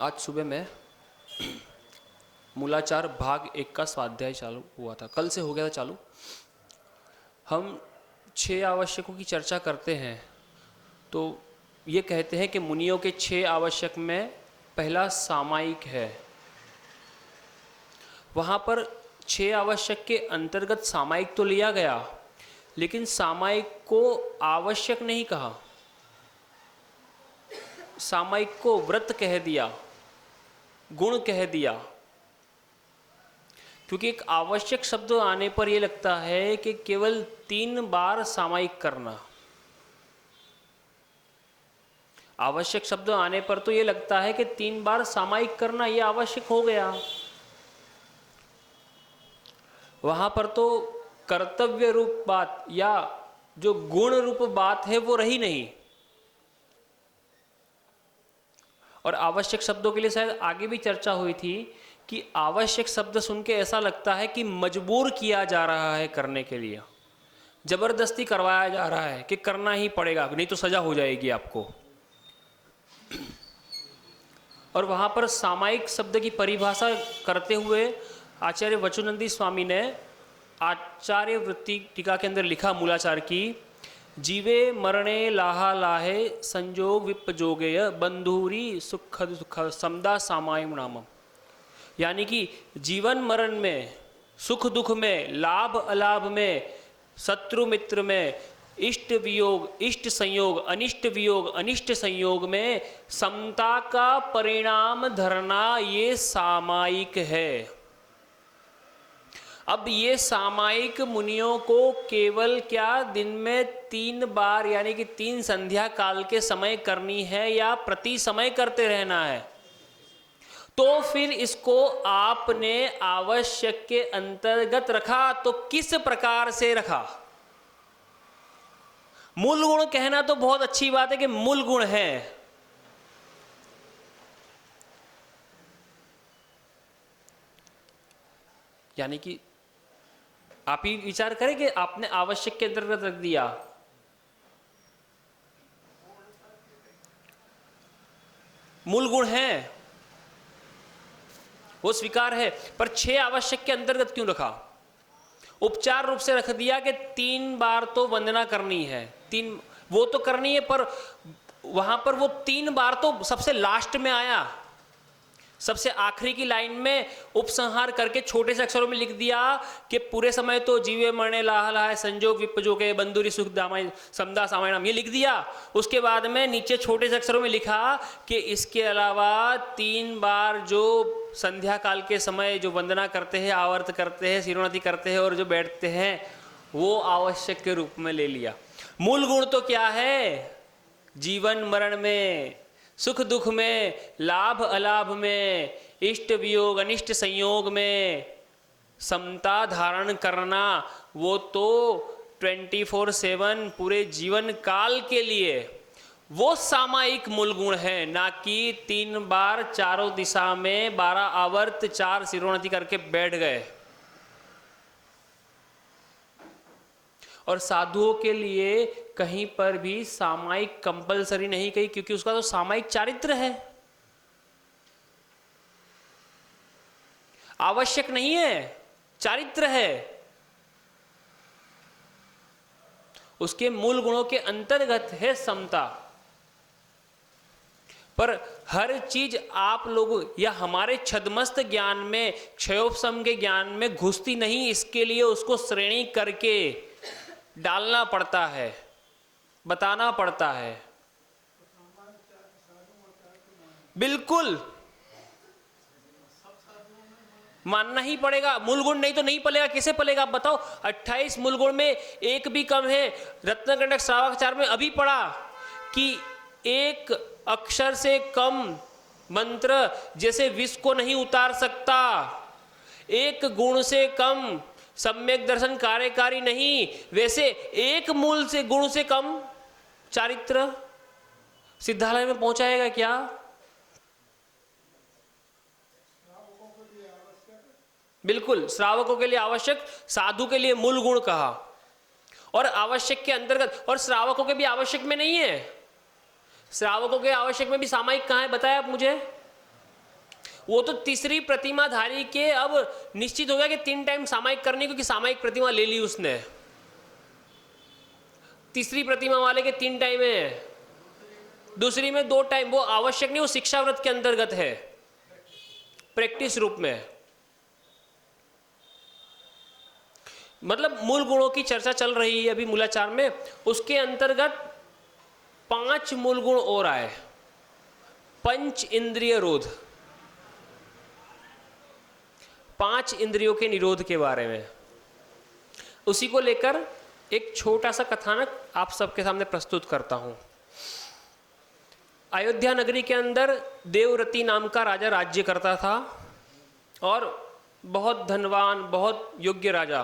आज सुबह में मूलाचार भाग 1 का स्वाध्याय चालू हुआ था, कल से हो गया था चालू। हम 6 आवश्यकों की चर्चा करते हैं तो ये कहते हैं कि मुनियों के 6 आवश्यक में पहला सामायिक है। वहाँ पर 6 आवश्यक के अंतर्गत सामायिक तो लिया गया, लेकिन सामायिक को आवश्यक नहीं कहा, सामायिक को व्रत कह दिया, गुण कह दिया। क्योंकि एक आवश्यक शब्द आने पर यह लगता है कि केवल 3 बार सामायिक करना, आवश्यक शब्द आने पर तो यह लगता है कि 3 बार सामायिक करना यह आवश्यक हो गया। वहां पर तो कर्तव्य रूप बात या जो गुण रूप बात है वो रही नहीं। और आवश्यक शब्दों के लिए शायद आगे भी चर्चा हुई थी कि आवश्यक शब्द सुन के ऐसा लगता है कि मजबूर किया जा रहा है करने के लिए, जबरदस्ती करवाया जा रहा है कि करना ही पड़ेगा, नहीं तो सजा हो जाएगी आपको। और वहां पर सामायिक शब्द की परिभाषा करते हुए आचार्य वचुनंदी स्वामी ने आचार्य वृत्ति टीका के अंदर लिखा मूलाचार की, जीवे मरणे लाहा लाहे संजोग विपजोगेय बंधुरी सुख दुख समदा सामायिक नामम। यानी कि जीवन मरण में, सुख दुख में, लाभ अलाभ में, शत्रु मित्र में, इष्ट वियोग, इष्ट संयोग, अनिष्ट वियोग, अनिष्ट संयोग में समता का परिणाम धरना ये सामायिक है। अब ये सामायिक मुनियों को केवल क्या दिन में 3 बार यानी कि 3 संध्या काल के समय करनी है या प्रति समय करते रहना है? तो फिर इसको आपने आवश्यक के अंतर्गत रखा तो किस प्रकार से रखा? मूल गुण कहना तो बहुत अच्छी बात है कि मूल गुण है, यानी कि आप ही विचार करें कि आपने आवश्यक के अंतर्गत रख दिया, मूल गुण है वो स्वीकार है, पर 6 आवश्यक के अंतर्गत क्यों रखा? उपचार रूप से रख दिया कि 3 बार तो वंदना करनी है, 3 वो तो करनी है, पर वहां पर वो 3 बार तो सबसे लास्ट में आया, सबसे आखिरी की लाइन में उपसंहार करके छोटे से अक्षरों में लिख दिया कि पूरे समय तो जीवे मरने लाह लाह संजोग विपजोगे बंधुरी सुख दामाय समदा सामायणम, ये लिख दिया। उसके बाद में नीचे छोटे से अक्षरों में लिखा कि इसके अलावा 3 बार जो संध्या काल के समय जो वंदना करते हैं, आवर्त करते हैं, शिरोन्नति करते हैं और जो बैठते हैं वो आवश्यक के रूप में ले लिया। मूल गुण तो क्या है? जीवन मरण में, सुख दुख में, लाभ अलाभ में, इष्ट वियोग अनिष्ट संयोग में समता धारण करना, वो तो 24/7 पूरे जीवन काल के लिए वो सामायिक मूल गुण है, ना कि 3 बार चारों दिशा में 12 आवर्त 4 शिरोन्नति करके बैठ गए। और साधुओं के लिए कहीं पर भी सामायिक कंपलसरी नहीं कही, क्योंकि उसका तो सामायिक चारित्र है, आवश्यक नहीं है, चारित्र है। उसके मूल गुणों के अंतर्गत है समता। पर हर चीज आप लोग या हमारे छदमस्त ज्ञान में, क्षयोपशम के ज्ञान में घुसती नहीं, इसके लिए उसको श्रेणी करके डालना पड़ता है, बताना पड़ता है। बिल्कुल मानना ही पड़ेगा, मूल गुण नहीं तो नहीं पलेगा। कैसे पलेगा आप बताओ? 28 मूल गुण में एक भी कम है। रत्नकंटक श्रावकाचार में अभी पढ़ा कि एक अक्षर से कम मंत्र जैसे विष को नहीं उतार सकता, एक गुण से कम सम्यक दर्शन कार्यकारी नहीं, वैसे एक मूल से गुण से कम चारित्र सिद्धालय में पहुंचाएगा क्या? बिल्कुल, श्रावकों के लिए आवश्यक, साधु के लिए मूल गुण कहा, और आवश्यक के अंतर्गत। और श्रावकों के भी आवश्यक में नहीं है, श्रावकों के आवश्यक में भी सामायिक कहाँ है बताया आप मुझे? वो तो तीसरी प्रतिमाधारी के अब निश्चित हो गया कि 3 टाइम सामायिक करने, क्योंकि सामायिक प्रतिमा ले ली उसने। तीसरी प्रतिमा वाले के 3 टाइम है, दूसरी में 2 टाइम। वो आवश्यक नहीं, वो शिक्षा व्रत के अंतर्गत है, प्रैक्टिस रूप में। मतलब मूल गुणों की चर्चा चल रही है अभी मूलाचार में, उसके अंतर्गत 5 मूल गुण और आए। पंच इंद्रिय रोध, 5 इंद्रियों के निरोध के बारे में, उसी को लेकर एक छोटा सा कथानक आप सबके सामने प्रस्तुत करता हूं। अयोध्या नगरी के अंदर देवरति नाम का राजा राज्य करता था, और बहुत धनवान, बहुत योग्य राजा।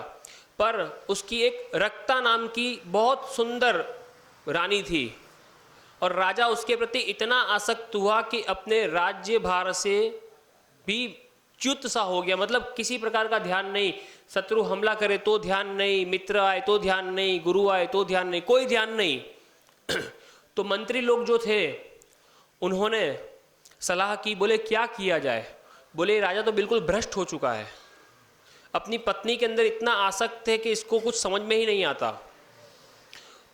पर उसकी एक रक्ता नाम की बहुत सुंदर रानी थी, और राजा उसके प्रति इतना आसक्त हुआ कि अपने राज्य भार से भी च्युत सा हो गया। मतलब किसी प्रकार का ध्यान नहीं, शत्रु हमला करे तो ध्यान नहीं, मित्र आए तो ध्यान नहीं, गुरु आए तो ध्यान नहीं, कोई ध्यान नहीं। तो मंत्री लोग जो थे उन्होंने सलाह की, बोले क्या किया जाए। बोले राजा तो बिल्कुल भ्रष्ट हो चुका है, अपनी पत्नी के अंदर इतना आसक्त है कि इसको कुछ समझ में ही नहीं आता।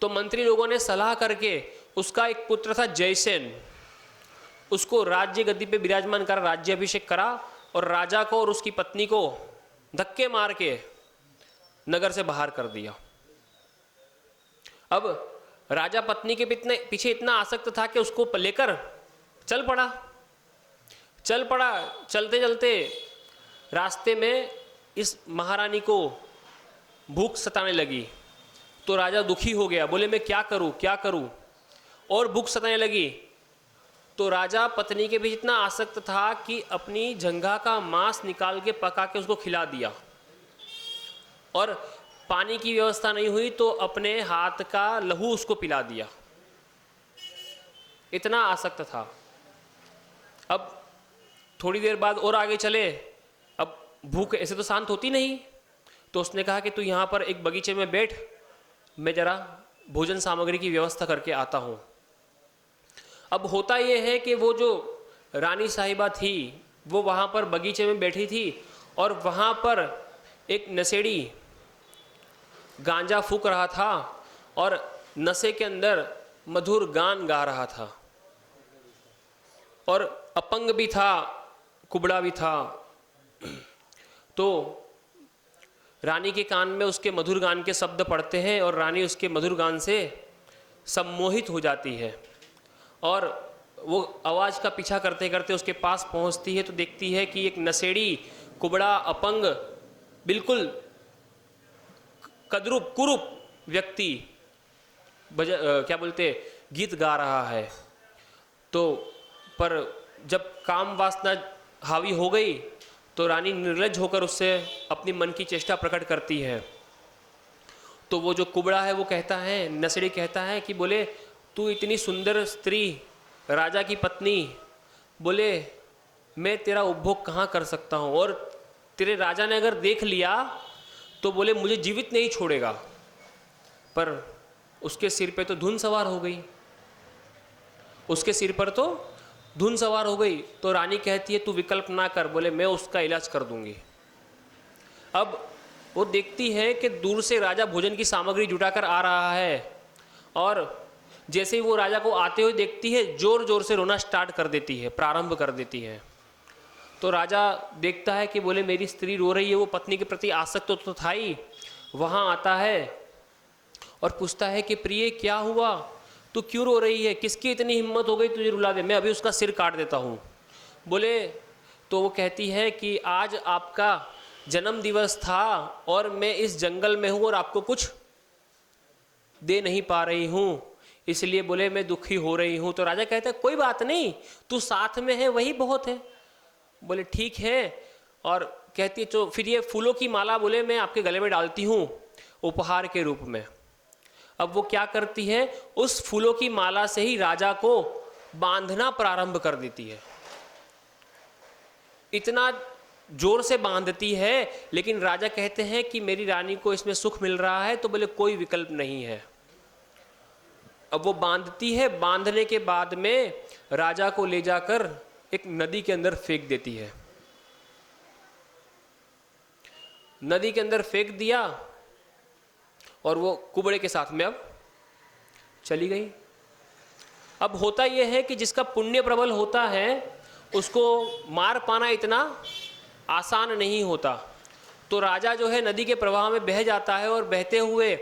तो मंत्री लोगों ने सलाह करके उसका एक पुत्र था जयसेन, उसको राज्य गद्दी पे विराजमान कर राज्याभिषेक करा, और राजा को और उसकी पत्नी को धक्के मार के नगर से बाहर कर दिया। अब राजा पत्नी के पीछे इतना आसक्त था कि उसको लेकर चल पड़ा। चलते चलते रास्ते में इस महारानी को भूख सताने लगी। तो राजा दुखी हो गया, बोले मैं क्या करूं, और भूख सताने लगी। तो राजा पत्नी के बीच इतना आसक्त था कि अपनी जंघा का मांस निकाल के पका के उसको खिला दिया, और पानी की व्यवस्था नहीं हुई तो अपने हाथ का लहू उसको पिला दिया। इतना आसक्त था। अब थोड़ी देर बाद और आगे चले, अब भूख ऐसे तो शांत होती नहीं, तो उसने कहा कि तू यहाँ पर एक बगीचे में बैठ, मैं जरा भोजन सामग्री की व्यवस्था करके आता हूँ। अब होता यह है कि वो जो रानी साहिबा थी वो वहाँ पर बगीचे में बैठी थी, और वहाँ पर एक नशेड़ी गांजा फूंक रहा था और नशे के अंदर मधुर गान गा रहा था, और अपंग भी था, कुबड़ा भी था। तो रानी के कान में उसके मधुर गान के शब्द पड़ते हैं, और रानी उसके मधुर गान से सम्मोहित हो जाती है, और वो आवाज़ का पीछा करते करते उसके पास पहुंचती है तो देखती है कि एक नशेड़ी, कुबड़ा, अपंग, बिल्कुल कद्रूप कुरूप व्यक्ति क्या बोलते गीत गा रहा है। तो पर जब काम वासना हावी हो गई तो रानी निर्लज्ज होकर उससे अपनी मन की चेष्टा प्रकट करती है। तो वो जो कुबड़ा है वो कहता है, नशेड़ी कहता है कि बोले तू इतनी सुंदर स्त्री, राजा की पत्नी, बोले मैं तेरा उपभोग कहाँ कर सकता हूँ, और तेरे राजा ने अगर देख लिया तो बोले मुझे जीवित नहीं छोड़ेगा। पर उसके सिर पे तो धुन सवार हो गई, उसके सिर पर तो धुन सवार हो गई। तो रानी कहती है तू विकल्प ना कर, बोले मैं उसका इलाज कर दूंगी। अब वो देखती है कि दूर से राजा भोजन की सामग्री जुटाकर आ रहा है, और जैसे ही वो राजा को आते हुए देखती है जोर जोर से रोना स्टार्ट कर देती है, प्रारंभ कर देती है। तो राजा देखता है कि बोले मेरी स्त्री रो रही है, वो पत्नी के प्रति आसक्त तो था ही। वहाँ आता है और पूछता है कि प्रिय क्या हुआ, तू क्यों रो रही है, किसकी इतनी हिम्मत हो गई तुझे रुला दे, मैं अभी उसका सिर काट देता हूँ। बोले तो वो कहती है कि आज आपका जन्म दिवस था और मैं इस जंगल में हूँ और आपको कुछ दे नहीं पा रही हूँ, इसलिए बोले मैं दुखी हो रही हूँ। तो राजा कहता है कोई बात नहीं, तू साथ में है वही बहुत है। बोले ठीक है। और कहती है तो फिर ये फूलों की माला बोले मैं आपके गले में डालती हूँ उपहार के रूप में। अब वो क्या करती है, उस फूलों की माला से ही राजा को बांधना प्रारंभ कर देती है। इतना जोर से बांधती है, लेकिन राजा कहते हैं कि मेरी रानी को इसमें सुख मिल रहा है, तो बोले कोई विकल्प नहीं है। अब वो बांधती है, बांधने के बाद में राजा को ले जाकर एक नदी के अंदर फेंक देती है। नदी के अंदर फेंक दिया और वो कुबड़े के साथ में अब चली गई। अब होता यह है कि जिसका पुण्य प्रबल होता है उसको मार पाना इतना आसान नहीं होता। तो राजा जो है नदी के प्रवाह में बह जाता है और बहते हुए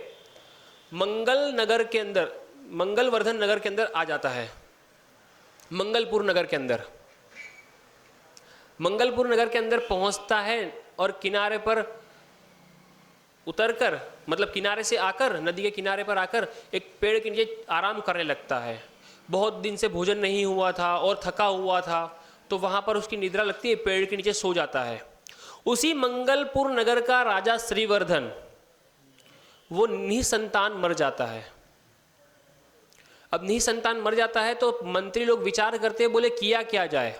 मंगलवर्धन नगर के अंदर आ जाता है। मंगलपुर नगर के अंदर पहुंचता है और किनारे पर उतरकर, मतलब किनारे से आकर, नदी के किनारे पर आकर एक पेड़ के नीचे आराम करने लगता है। बहुत दिन से भोजन नहीं हुआ था और थका हुआ था, तो वहाँ पर उसकी निद्रा लगती है, पेड़ के नीचे सो जाता है। उसी मंगलपुर नगर का राजा श्रीवर्धन वो निसंतान मर जाता है। अब निसंतान मर जाता है तो मंत्री लोग विचार करते हैं, बोले किया क्या जाए।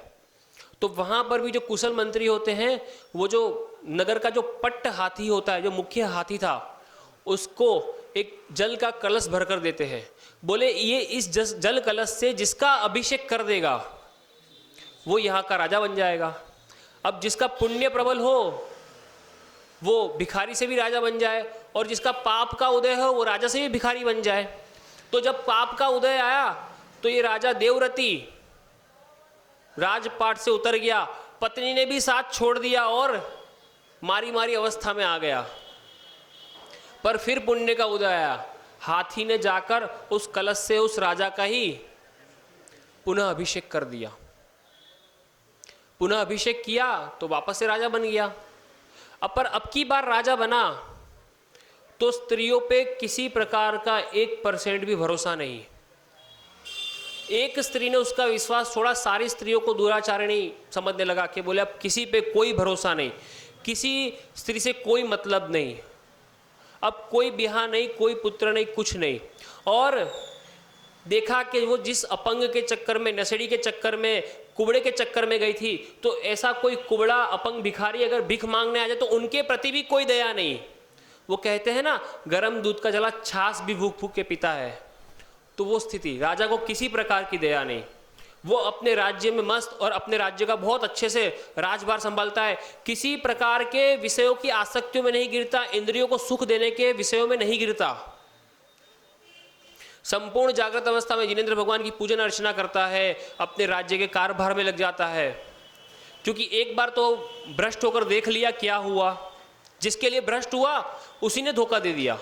तो वहाँ पर भी जो कुशल मंत्री होते हैं, वो जो नगर का जो पट्ट हाथी होता है, जो मुख्य हाथी था, उसको एक जल का कलश भरकर देते हैं। बोले ये इस जल कलश से जिसका अभिषेक कर देगा वो यहाँ का राजा बन जाएगा। अब जिसका पुण्य प्रबल हो वो भिखारी से भी राजा बन जाए, और जिसका पाप का उदय हो वो राजा से भी भिखारी बन जाए। तो जब पाप का उदय आया तो ये राजा देवरति राजपाट से उतर गया, पत्नी ने भी साथ छोड़ दिया और मारी मारी अवस्था में आ गया। पर फिर पुण्य का उदय आया, हाथी ने जाकर उस कलश से उस राजा का ही पुनः अभिषेक कर दिया। पुनः अभिषेक किया तो वापस से राजा बन गया। अब की बार राजा बना तो स्त्रियों पे किसी प्रकार का 1% भी भरोसा नहीं। एक स्त्री ने उसका विश्वास छोड़ा, सारी स्त्रियों को दुराचारिणी समझने लगा कि बोले अब किसी पे कोई भरोसा नहीं, किसी स्त्री से कोई मतलब नहीं, अब कोई ब्याह नहीं, कोई पुत्र नहीं, कुछ नहीं। और देखा कि वो जिस अपंग के चक्कर में, नशेड़ी के चक्कर में, कुबड़े के चक्कर में गई थी, तो ऐसा कोई कुबड़ा अपंग भिखारी अगर भीख मांगने आ जाए तो उनके प्रति भी कोई दया नहीं। वो कहते हैं ना, गरम दूध का जला छाछ भी फूक फूक के पीता है। तो वो स्थिति, राजा को किसी प्रकार की दया नहीं। वो अपने राज्य में मस्त और अपने राज्य का बहुत अच्छे से राजभार संभालता है, किसी प्रकार के विषयों की आसक्तियों में नहीं गिरता, इंद्रियों को सुख देने के विषयों में नहीं गिरता। संपूर्ण जागृत अवस्था में जिनेंद्र भगवान की पूजन अर्चना करता है, अपने राज्य के कार्यभार में लग जाता है। क्योंकि एक बार तो भ्रष्ट होकर देख लिया क्या हुआ, जिसके लिए भ्रष्ट हुआ उसी ने धोखा दे दिया।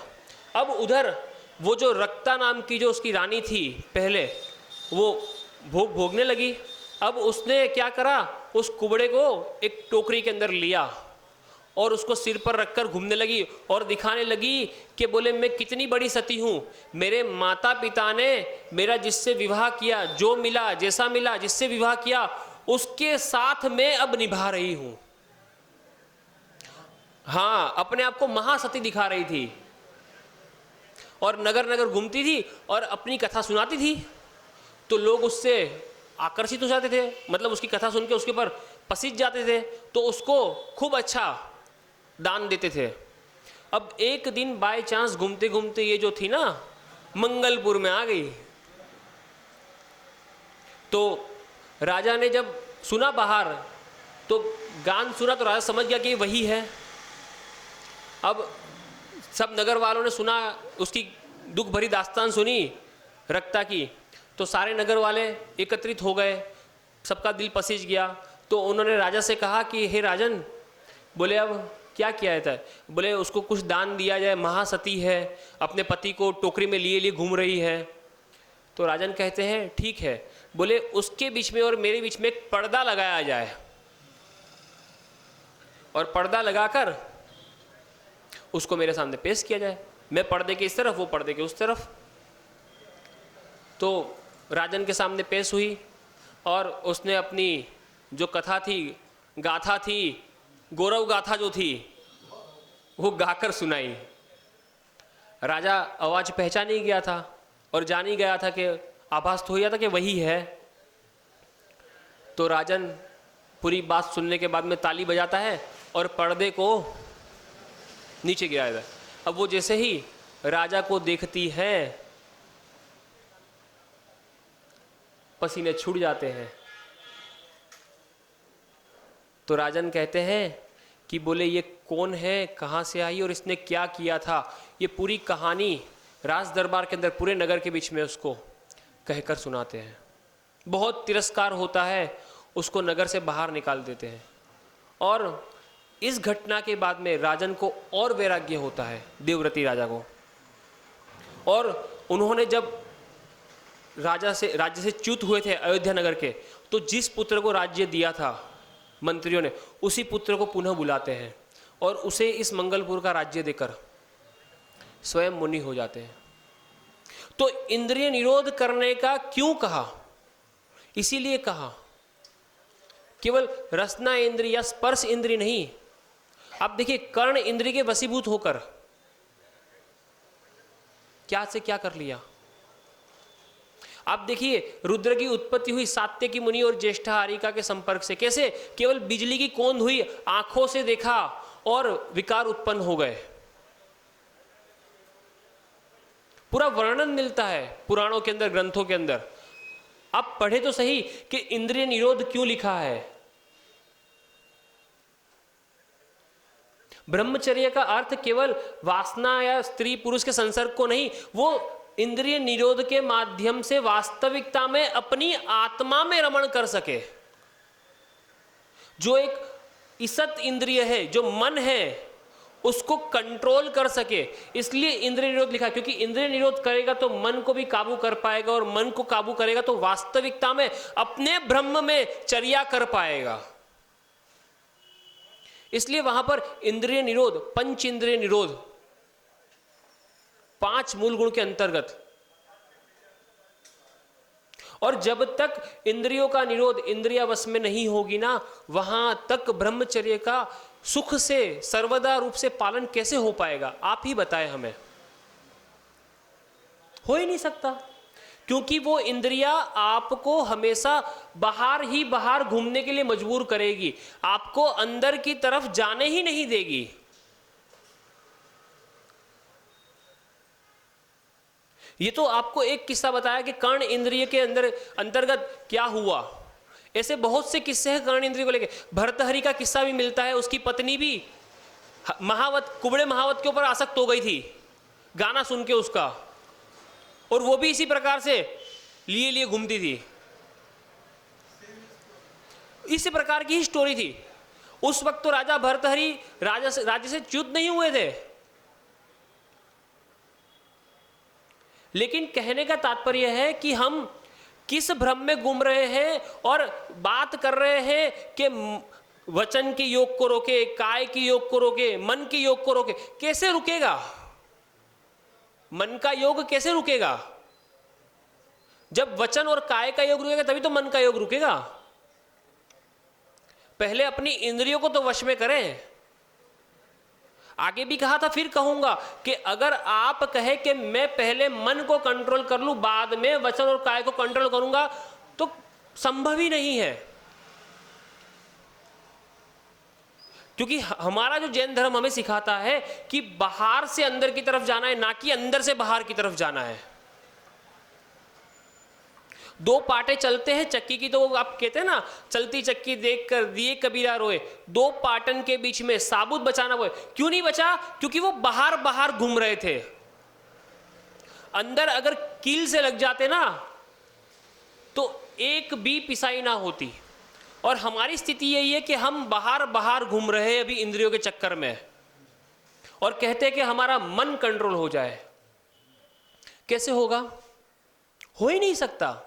अब उधर वो जो रक्ता नाम की जो उसकी रानी थी पहले, वो भोग भोगने लगी। अब उसने क्या करा, उस कुबड़े को एक टोकरी के अंदर लिया और उसको सिर पर रखकर घूमने लगी और दिखाने लगी कि बोले मैं कितनी बड़ी सती हूँ, मेरे माता पिता ने मेरा जिससे विवाह किया, जो मिला, जैसा मिला, जिससे विवाह किया, उसके साथ मैं अब निभा रही हूँ। हाँ, अपने आप को महासती दिखा रही थी और नगर नगर घूमती थी और अपनी कथा सुनाती थी। तो लोग उससे आकर्षित हो जाते थे, मतलब उसकी कथा सुन के उसके ऊपर पसीज जाते थे, तो उसको खूब अच्छा दान देते थे। अब एक दिन बाय चांस घूमते घूमते ये जो थी ना, मंगलपुर में आ गई। तो राजा ने जब सुना बाहर, तो गान सुना तो राजा समझ गया कि वही है। अब सब नगर वालों ने सुना, उसकी दुख भरी दास्तान सुनी रक्ता की, तो सारे नगर वाले एकत्रित हो गए, सबका दिल पसीज गया। तो उन्होंने राजा से कहा कि हे राजन, बोले अब क्या किया जाता है? बोले उसको कुछ दान दिया जाए, महासती है, अपने पति को टोकरी में लिए घूम रही है। तो राजन कहते हैं ठीक है, बोले उसके बीच में और मेरे बीच में एक पर्दा लगाया जाए, और पर्दा लगाकर उसको मेरे सामने पेश किया जाए, मैं पर्दे के इस तरफ, वो पर्दे के उस तरफ। तो राजन के सामने पेश हुई और उसने अपनी जो कथा थी, गाथा थी, गौरव गाथा जो थी, वो गाकर सुनाई। राजा आवाज पहचान ही गया था और जान ही गया था कि आभास तो हो गया था कि वही है। तो राजन पूरी बात सुनने के बाद में ताली बजाता है और पर्दे को नीचे गिराया था। अब वो जैसे ही राजा को देखती है, पसीने छूट जाते हैं। तो राजन कहते हैं कि बोले ये कौन है, कहाँ से आई और इसने क्या किया था, ये पूरी कहानी राज दरबार के अंदर पूरे नगर के बीच में उसको कहकर सुनाते हैं। बहुत तिरस्कार होता है, उसको नगर से बाहर निकाल देते हैं। और इस घटना के बाद में राजन को और वैराग्य होता है, देवव्रती राजा को। और उन्होंने जब राज्य से च्युत हुए थे अयोध्या नगर के, तो जिस पुत्र को राज्य दिया था मंत्रियों ने, उसी पुत्र को पुनः बुलाते हैं और उसे इस मंगलपुर का राज्य देकर स्वयं मुनि हो जाते हैं। तो इंद्रिय निरोध करने का क्यों कहा? इसीलिए कहा केवल रसना इंद्रिय या स्पर्श इंद्रिय नहीं। आप देखिए, कर्ण इंद्रिय के वशीभूत होकर क्या से क्या कर लिया। आप देखिए, रुद्र की उत्पत्ति हुई सात्यकी मुनि और ज्येष्ठा हारिका के संपर्क से। कैसे? केवल बिजली की कौंध हुई, आंखों से देखा और विकार उत्पन्न हो गए। पूरा वर्णन मिलता है पुराणों के अंदर, ग्रंथों के अंदर। आप पढ़े तो सही कि इंद्रिय निरोध क्यों लिखा है। ब्रह्मचर्य का अर्थ केवल वासना या स्त्री पुरुष के संसर्ग को नहीं, वो इंद्रिय निरोध के माध्यम से वास्तविकता में अपनी आत्मा में रमण कर सके। जो एक ईसत इंद्रिय है, जो मन है, उसको कंट्रोल कर सके। इसलिए इंद्रिय निरोध लिखा, क्योंकि इंद्रिय निरोध करेगा तो मन को भी काबू कर पाएगा, और मन को काबू करेगा तो वास्तविकता में अपने ब्रह्म में चर्या कर पाएगा। इसलिए वहां पर इंद्रिय निरोध, पंच इंद्रिय निरोध, 5 मूल गुण के अंतर्गत। और जब तक इंद्रियों का निरोध इंद्रिया वश में नहीं होगी ना, वहां तक ब्रह्मचर्य का सुख से सर्वदा रूप से पालन कैसे हो पाएगा? आप ही बताएं हमें। हो ही नहीं सकता, क्योंकि वो इंद्रिया आपको हमेशा बाहर ही बाहर घूमने के लिए मजबूर करेगी, आपको अंदर की तरफ जाने ही नहीं देगी। ये तो आपको एक किस्सा बताया कि कर्ण इंद्रिय के अंतर्गत क्या हुआ। ऐसे बहुत से किस्से हैं कर्ण इंद्रिय को लेके। भर्तहरि का किस्सा भी मिलता है, उसकी पत्नी भी कुबड़े महावत के ऊपर आसक्त हो गई थी गाना सुन के उसका, और वो भी इसी प्रकार से लिए घूमती थी। इसी प्रकार की ही स्टोरी थी। उस वक्त तो राजा भर्तहरि राज्य से च्युत नहीं हुए थे। लेकिन कहने का तात्पर्य है कि हम किस भ्रम में घूम रहे हैं और बात कर रहे हैं कि वचन के योग को रोके, काय के योग को रोके, मन के योग को रोके। कैसे रुकेगा? मन का योग कैसे रुकेगा? जब वचन और काय का योग रुकेगा तभी तो मन का योग रुकेगा। पहले अपनी इंद्रियों को तो वश में करें। आगे भी कहा था, फिर कहूंगा कि अगर आप कहे कि मैं पहले मन को कंट्रोल कर लूं, बाद में वचन और काय को कंट्रोल करूंगा, तो संभव ही नहीं है। क्योंकि हमारा जो जैन धर्म हमें सिखाता है कि बाहर से अंदर की तरफ जाना है, ना कि अंदर से बाहर की तरफ जाना है। 2 पाटे चलते हैं चक्की की, तो आप कहते हैं ना, चलती चक्की देखकर दिए कबीरा रोए। 2 पाटन के बीच में साबुत बचाना वो। क्यों नहीं बचा? क्योंकि वो बाहर बाहर घूम रहे थे। अंदर अगर कील से लग जाते ना, तो एक भी पिसाई ना होती। और हमारी स्थिति यही है कि हम बाहर बाहर घूम रहे हैं अभी इंद्रियों के चक्कर में, और कहते हैं कि हमारा मन कंट्रोल हो जाए। कैसे होगा? हो ही नहीं सकता।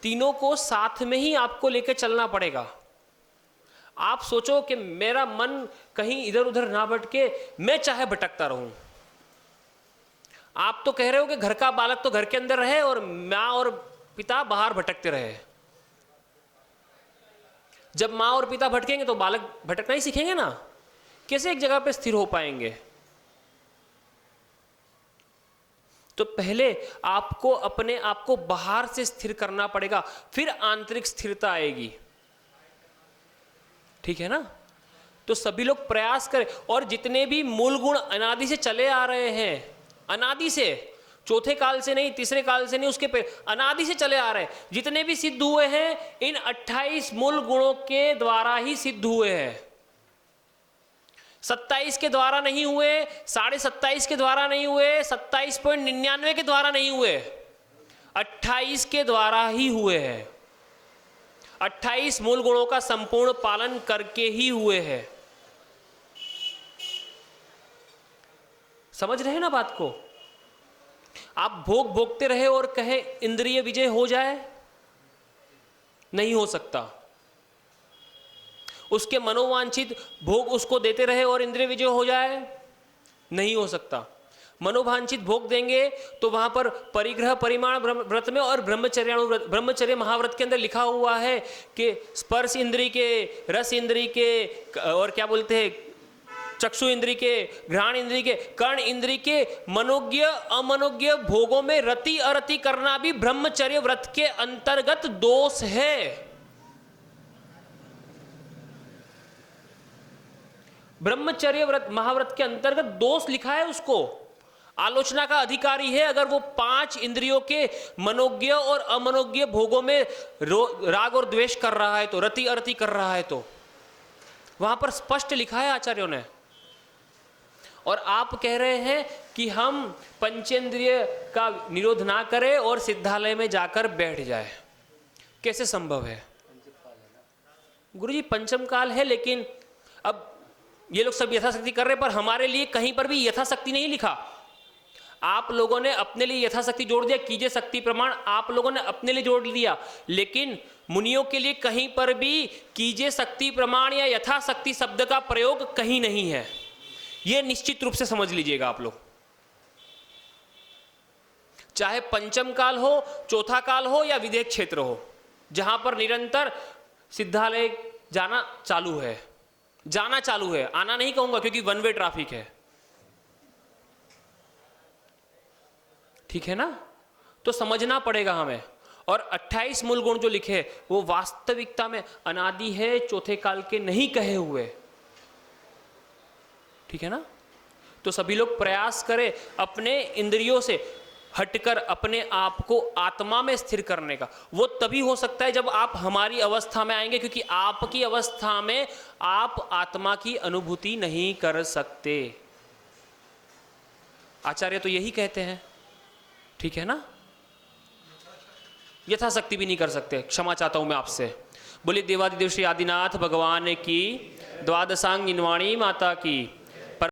तीनों को साथ में ही आपको लेकर चलना पड़ेगा। आप सोचो कि मेरा मन कहीं इधर उधर ना भटके, मैं चाहे भटकता रहूं। आप तो कह रहे हो कि घर का बालक तो घर के अंदर रहे और मां और पिता बाहर भटकते रहे। जब मां और पिता भटकेंगे तो बालक भटकना ही सीखेंगे ना। कैसे एक जगह पे स्थिर हो पाएंगे? तो पहले आपको अपने आप को बाहर से स्थिर करना पड़ेगा, फिर आंतरिक स्थिरता आएगी। ठीक है ना? तो सभी लोग प्रयास करें। और जितने भी मूल गुण अनादि से चले आ रहे हैं, अनादि से, चौथे काल से नहीं, तीसरे काल से नहीं, उसके अनादि से चले आ रहे हैं। जितने भी सिद्ध हुए हैं इन 28 मूल गुणों के द्वारा ही सिद्ध हुए हैं। 27 के द्वारा नहीं हुए, 27.5 के द्वारा नहीं हुए, 27.99 के द्वारा नहीं हुए, 28 के द्वारा ही हुए हैं। 28 मूल गुणों का संपूर्ण पालन करके ही हुए हैं। समझ रहे हैं ना बात को? आप भोग भोगते रहे और कहे इंद्रिय विजय हो जाए, नहीं हो सकता। उसके मनोवांछित भोग उसको देते रहे और इंद्रिय विजय हो जाए, नहीं हो सकता। मनोवांछित भोग देंगे तो वहां पर परिग्रह परिमाण व्रत में और ब्रह्मचर्य महाव्रत के अंदर लिखा हुआ है कि स्पर्श इंद्रिय के, रस इंद्रिय के, और क्या बोलते हैं, चक्षु इंद्रिय के, घ्राण इंद्रिय के, कर्ण इंद्रिय के मनोज्ञ अमनोज्ञ भोगों में रति अरति करना भी ब्रह्मचर्य व्रत के अंतर्गत दोष है। ब्रह्मचर्य व्रत महाव्रत के अंतर्गत दोष लिखा है। उसको आलोचना का अधिकारी है अगर वो 5 इंद्रियों के मनोज्ञ और अमनोज्ञ भोगों में राग और द्वेष कर रहा है, तो रति अरति कर रहा है, तो वहां पर स्पष्ट लिखा है आचार्यों ने। और आप कह रहे हैं कि हम पंचेंद्रिय का निरोध ना करें और सिद्धालय में जाकर बैठ जाए, कैसे संभव है? गुरुजी पंचम काल है, लेकिन अब ये लोग सब यथाशक्ति कर रहे हैं, पर हमारे लिए कहीं पर भी यथाशक्ति नहीं लिखा। आप लोगों ने अपने लिए यथाशक्ति जोड़ दिया, कीजिए शक्ति प्रमाण आप लोगों ने अपने लिए जोड़ दिया, लेकिन मुनियों के लिए कहीं पर भी कीजिए शक्ति प्रमाण या यथाशक्ति शब्द का प्रयोग कहीं नहीं है। यह निश्चित रूप से समझ लीजिएगा आप लोग। चाहे पंचम काल हो, चौथा काल हो या विदेह क्षेत्र हो, जहां पर निरंतर सिद्धालय जाना चालू है, आना नहीं कहूंगा क्योंकि वन वे ट्रैफिक है, ठीक है ना? तो समझना पड़ेगा हमें। और 28 मूल गुण जो लिखे वो वास्तविकता में अनादि है, चौथे काल के नहीं कहे हुए, ठीक है ना? तो सभी लोग प्रयास करें अपने इंद्रियों से हटकर अपने आप को आत्मा में स्थिर करने का। वो तभी हो सकता है जब आप हमारी अवस्था में आएंगे, क्योंकि आपकी अवस्था में आप आत्मा की अनुभूति नहीं कर सकते। आचार्य तो यही कहते हैं, ठीक है ना? यथाशक्ति भी नहीं कर सकते। क्षमा चाहता हूं मैं आपसे। बोलिए देवादिदेव श्री आदिनाथ भगवान की, द्वादशांग निवाणी माता की।